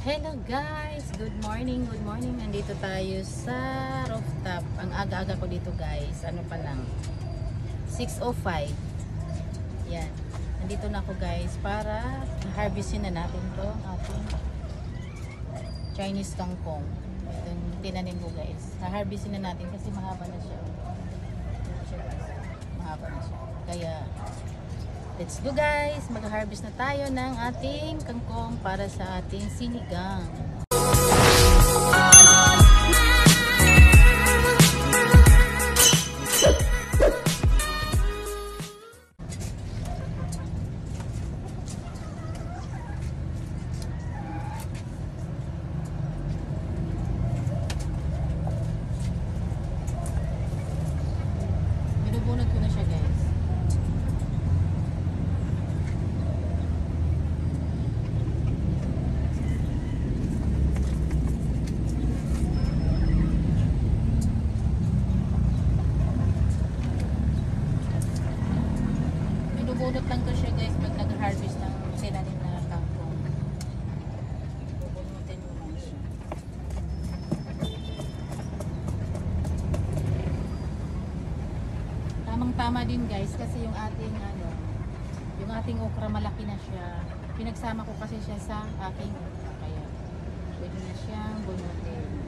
Hello guys! Good morning, good morning. Nandito tayo sa rooftop. Ang aga-aga ko dito guys. Ano pa lang? 6:05. Yan. Nandito na ako guys para harvestin na natin to ating Chinese kangkong. Itong tinanim ko guys. Harvestin na natin kasi mahaba na siya. Mahaba na siya. Kaya let's go guys! Mag-harvest na tayo ng ating kangkong para sa ating sinigang. Binubunot ko na siya guys. Bunot lang to siya guys pag nag-harvest ng tinanim na kangkong. Bubunutin mo lang siya. Tamang-tama din guys kasi yung ating okra malaki na siya. Pinagsama ko kasi siya sa aking okra kaya pwede na siyang bunutin.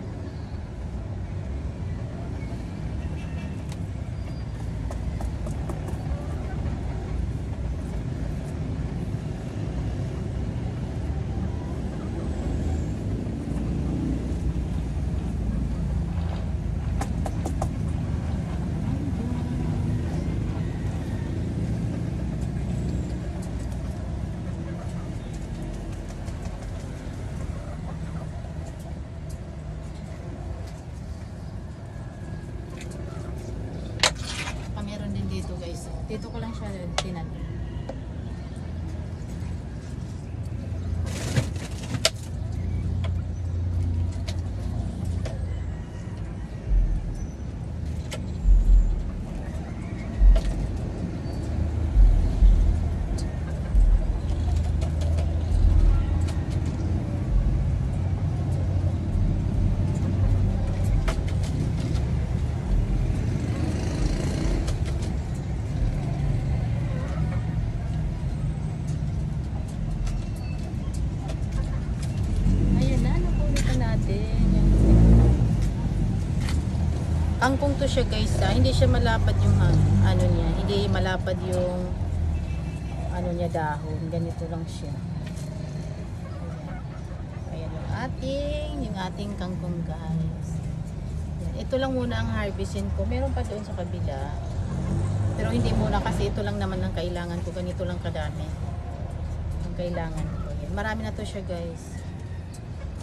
Dito ko lang siya tinanim. Angkong to siya guys, hindi siya malapad yung ano niya, hindi malapad yung ano niya dahon, ganito lang siya. Ayan yung ating kangkong guys. Ayan. Ito lang muna ang harvestin ko, meron pa doon sa kabila. Pero hindi muna kasi ito lang naman ang kailangan ko, ganito lang kadami ang kailangan ko. Ayan. Marami na to siya guys.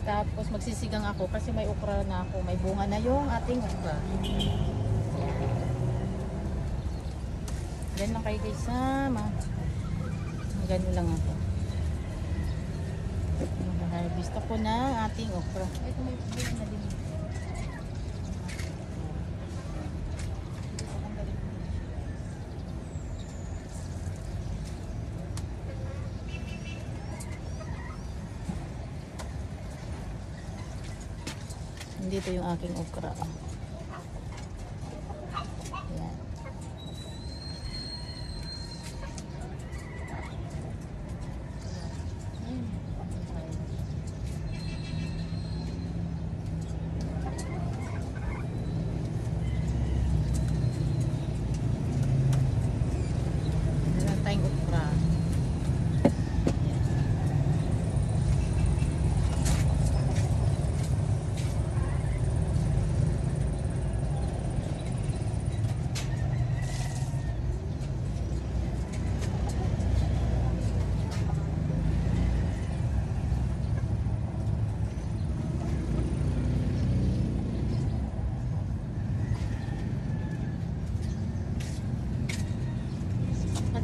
Tapos magsisigang ako kasi may okra na ako. May bunga na yung ating okra. Yan lang kayo guys ha. Gano'n lang ako. Mag-harvest ako na ating okra. Ito may bunga na din. Dito yung aking okra. Ayan. Meron tayong okra.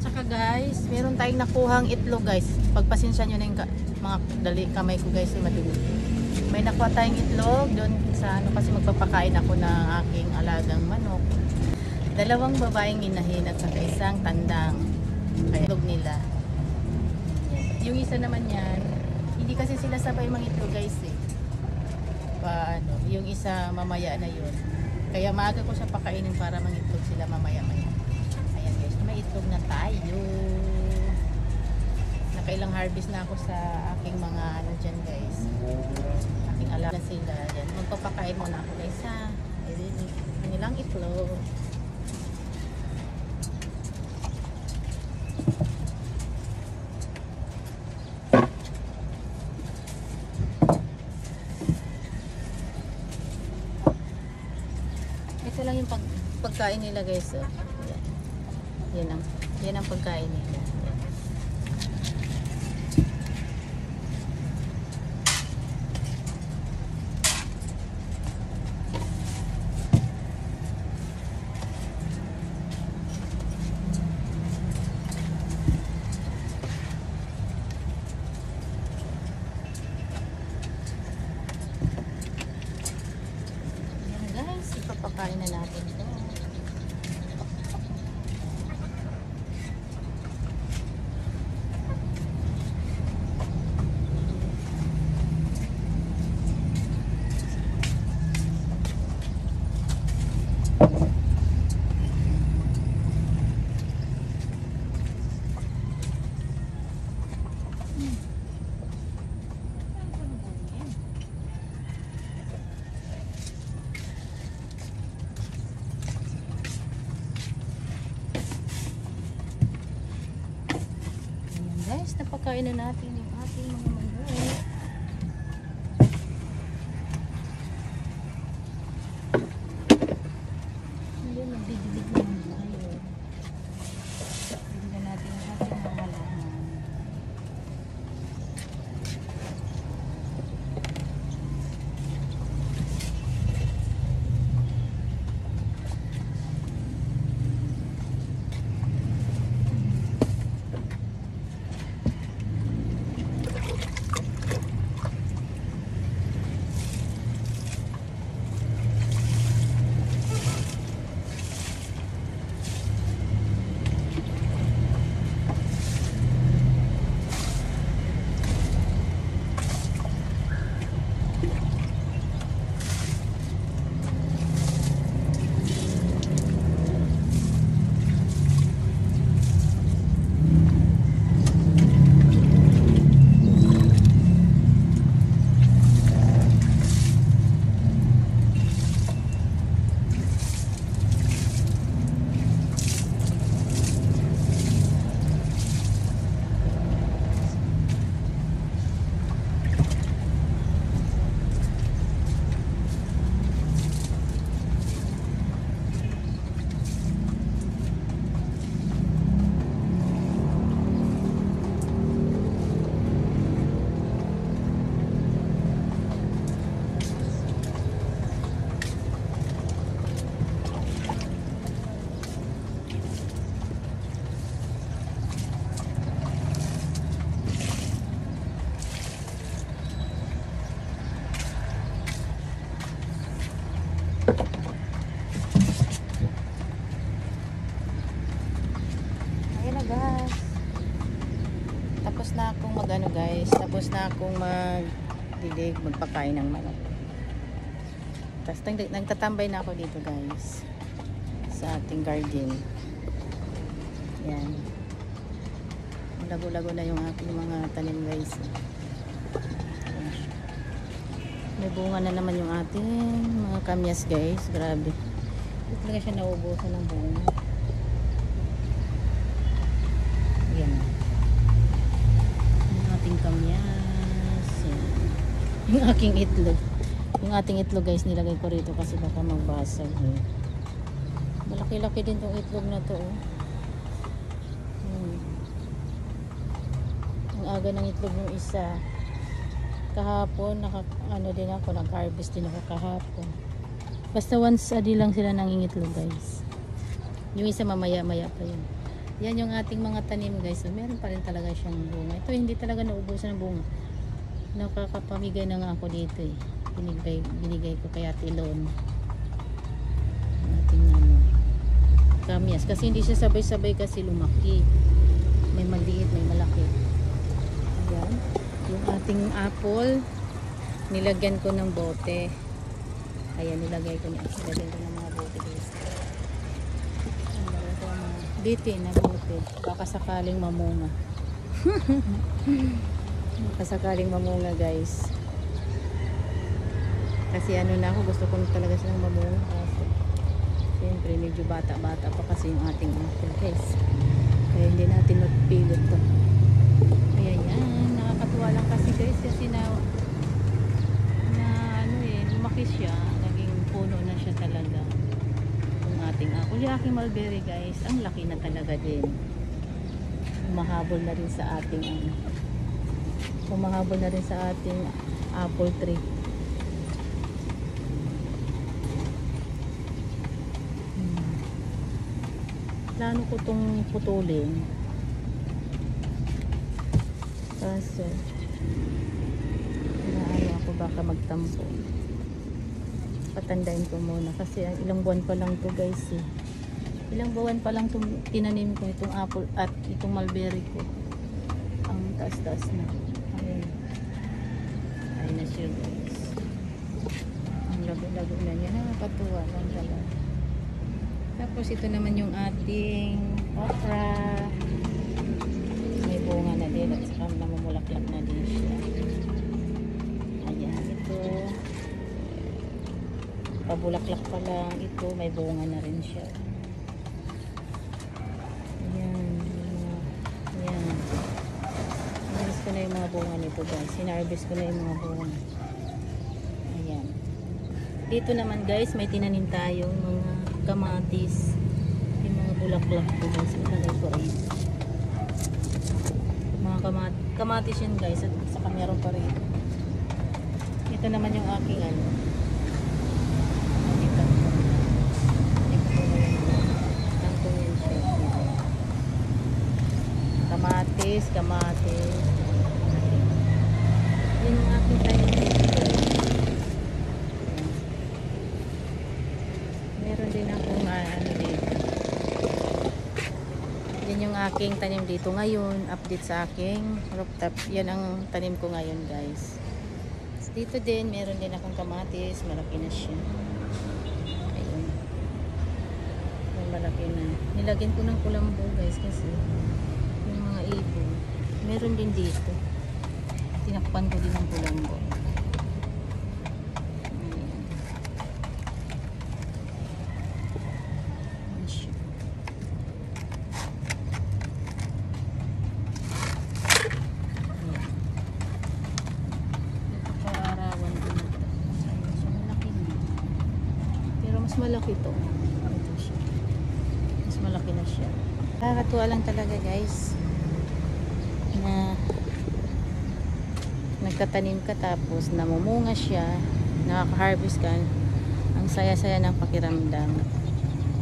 Saka guys, meron tayong nakuhang itlog guys. Pagpasensya nyo na yung mga kamay ko guys ay madumi. May nakuha tayong itlog doon sa ano kasi magpapakain ako ng aking alagang manok. Dalawang babaeng inahin at saka isang tandang. Kaya itlog nila. Yung isa naman yan, Hindi kasi sila sabay mangitlog guys eh. Paano, yung isa mamaya na yun. Kaya maaga ko siya pakainin para mangitlog sila mamaya-maya. Ayan guys, may itlog na tayo. Nakailang harvest na ako sa aking mga ano dyan guys. Aking alaga sila. Ayan, magpapakain muna ako guys ha. Ayan, kanilang itlog. Ito lang yung pagkain nila guys. Oh. Yan ang pagkain nila. Ipapakain na natin ito. Guys, napakain na natin yung ating mga manok. Hindi, magdidilig naman tayo. Hindi natin yung ating mga halaman. Ayan na guys. Tapos na akong magano guys. Tapos na akong magdidig, magpakain ng manok. Tapos nagtatambay na ako dito guys. Sa ating garden. Yan. Lago-lago na yung aking mga tanim guys. Ayan. May bunga na naman yung ating mga kamyas guys. Grabe. Hindi talaga siya naubusan ng bunga. Ayan. Yung ating kamyas. Ayan. Yung aking itlog. Yung ating itlog guys nilagay ko rito kasi baka magbasag. Malaki-laki din tong itlog na to. Ang aga ng itlog ng isa. Kahapon ano din ako, nag-harvest din ako kahapon. Basta once a day lang sila nangingitlog guys. Yung isa mamaya-maya pa yun. Yan yung ating mga tanim guys. So, meron pa rin talaga siyang bunga. Ito hindi talaga naubusan ng bunga. Nakakapamigay na nga ako dito eh. Binigay ko kay Ate Lon. Ating kamyas. Kasi hindi siya sabay-sabay kasi lumaki. May maliit, may malaki. Ayan. Yung ating apple, nilagyan ko ng bote. Ayan, nilagyan ko ng mga bote guys. Nilagyan ko ng mga biti na bote. Baka sakaling mamunga. Baka sakaling mamunga guys. Kasi ano na ako, gusto ko talaga silang mamunga. Kasi siyempre medyo bata-bata pa kasi yung ating apple guys. Kaya hindi natin magpilot to. Ayan yan, nakakatuwa lang kasi guys kasi na ano lumaki siya, naging puno na siya talaga yung ating apple. Yung aking mulberry guys, ang laki na talaga din. Umahabol na rin sa ating umahabol na rin sa ating apple tree. Plano ko tong putulin kasi inaano ako baka magtampo. Patandain ko muna kasi ilang buwan pa lang to guys eh. Ilang buwan pa lang itong tinanim ko itong apple at itong mulberry ko. Ang taas-taas na. Ayun. Ayun na siya guys. Ang lago-lago na niya. Nakakatuwa lang talaga. Tapos ito naman yung ating okra. May bunga na din at saka namumulaklak na din siya. Ayan, ito. Pabulaklak pa lang ito, may bunga na rin siya. Ayan. Ayan. Sinarvest ko na yung mga bunga nito guys. Sinarvest ko na yung mga bunga. Ayan. Dito naman guys, may tinanim tayong mga kamatis, yung mga bulaklak po guys, ilagay ko rin mga kamatis yun guys, at saka meron pa rin ito naman yung aking kangkong yun siya, kamatis yun yung aking tayo din akong dito. Yan yung aking tanim dito ngayon. Update sa aking rooftop. Yan ang tanim ko ngayon guys. Dito din, meron din akong kamatis. Malaki na siya. Ayun. Malaki na. Nilagyan ko ng kulambo guys kasi yung mga ibon. Meron din dito. Tinakpan ko din ng kulambo. Mas malaki to. Ito siya. Mas malaki na siya. Nakakatuwa lang talaga guys na nagtatanim ka tapos namumunga siya, nakaka-harvest ka, ang saya-saya ng pakiramdam.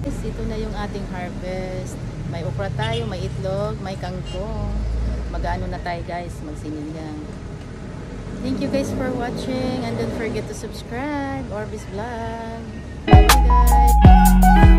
Yes, ito na yung ating harvest. May okra tayo, may itlog, may kangkong. Mag-ano na tayo guys, magsinigang. Thank you guys for watching and don't forget to subscribe. Orbis Vlog. Bye guys.